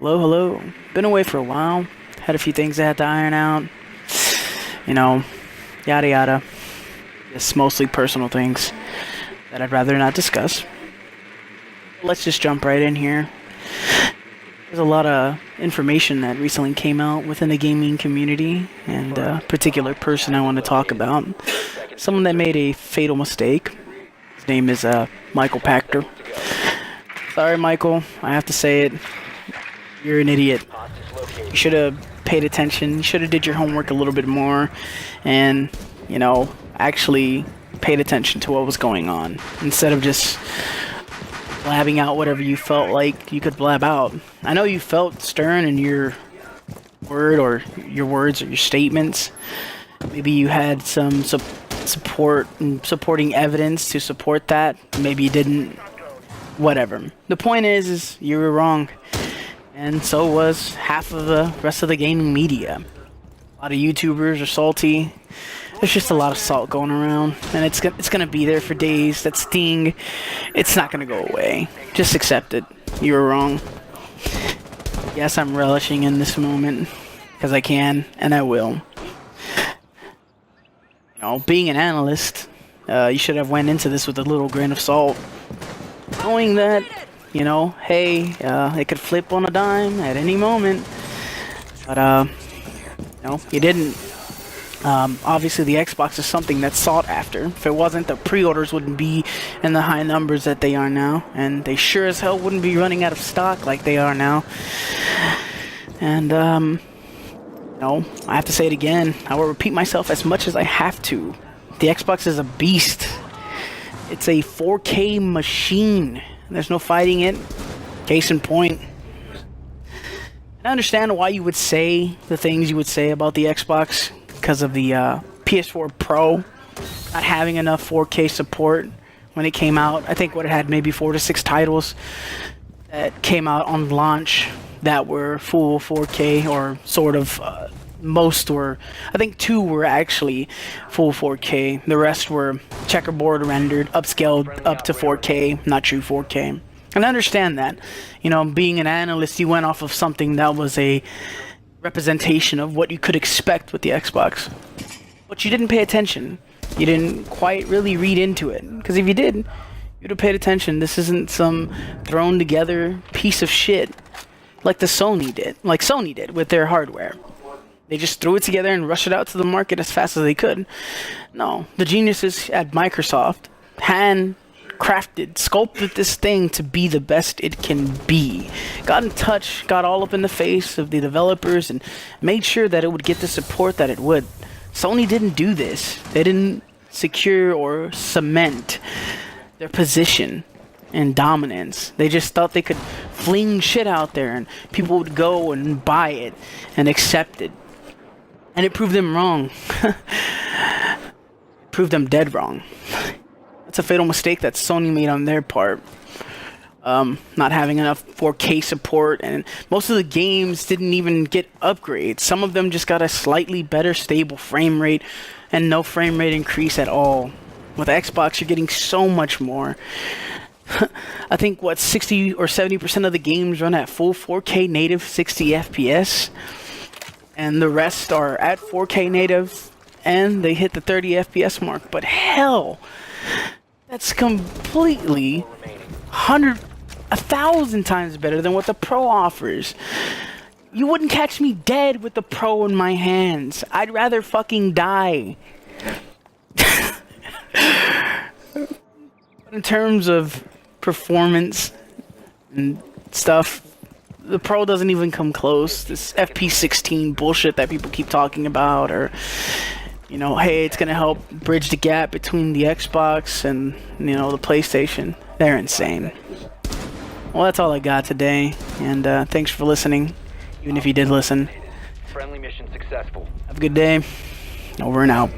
Hello, hello. Been away for a while. Had a few things I had to iron out. You know, yada yada. Just mostly personal things that I'd rather not discuss. Let's just jump right in here. There's a lot of information that recently came out within the gaming community, and a particular person I want to talk about. Someone that made a fatal mistake. His name is Michael Pachter. Sorry, Michael. I have to say it. You're an idiot. You should have paid attention. You should have did your homework a little bit more, and actually paid attention to what was going on instead of just blabbing out whatever you felt like you could blab out. I know you felt stern in your words or your statements. Maybe you had some support and supporting evidence to support that. Maybe you didn't. Whatever. The point is you were wrong. And so was half of the rest of the gaming media. A lot of YouTubers are salty. There's just a lot of salt going around, and it's gonna be there for days. That sting, it's not gonna go away. Just accept it. You were wrong. Yes, I'm relishing in this moment because I can and I will. Being an analyst, you should have went into this with a little grain of salt, knowing that. Hey, it could flip on a dime at any moment. But, you didn't. Obviously, the Xbox is something that's sought after. If it wasn't, the pre-orders wouldn't be in the high numbers that they are now. And they sure as hell wouldn't be running out of stock like they are now. And, I have to say it again. I will repeat myself as much as I have to. The Xbox is a beast. It's a 4K machine. There's no fighting it. Case in point. I understand why you would say the things you would say about the Xbox because of the PS4 Pro not having enough 4K support when it came out. I think it had maybe 4 to 6 titles that came out on launch that were full 4K or sort of. Most were, I think 2 were actually full 4K. The rest were checkerboard rendered, upscaled up to 4K, not true 4K. And I understand that. Being an analyst, you went off of something that was a representation of what you could expect with the Xbox. But you didn't pay attention. You didn't quite really read into it. Because if you did, you'd have paid attention. This isn't some thrown together piece of shit like Sony did with their hardware. They just threw it together and rushed it out to the market as fast as they could. No, the geniuses at Microsoft handcrafted, sculpted this thing to be the best it can be. Got in touch, got all up in the face of the developers, and made sure that it would get the support that it would. Sony didn't do this. They didn't secure or cement their position and dominance. They just thought they could fling shit out there and people would go and buy it and accept it. And it proved them wrong. Proved them dead wrong. That's a fatal mistake that Sony made on their part. Not having enough 4K support, and most of the games didn't even get upgrades. Some of them just got a slightly better stable frame rate and no frame rate increase at all. With Xbox, you're getting so much more. I think 60 or 70% of the games run at full 4K native 60 FPS. And the rest are at 4K native, and they hit the 30 FPS mark. But hell, that's completely 1,000 times better than what the Pro offers. You wouldn't catch me dead with the Pro in my hands. I'd rather fucking die. But in terms of performance and stuff, the Pro doesn't even come close. This FP16 bullshit that people keep talking about, or hey, it's gonna help bridge the gap between the Xbox and the PlayStation. They're insane. Well, that's all I got today, and thanks for listening, even if you did listen. Friendly mission successful. Have a good day. Over and out.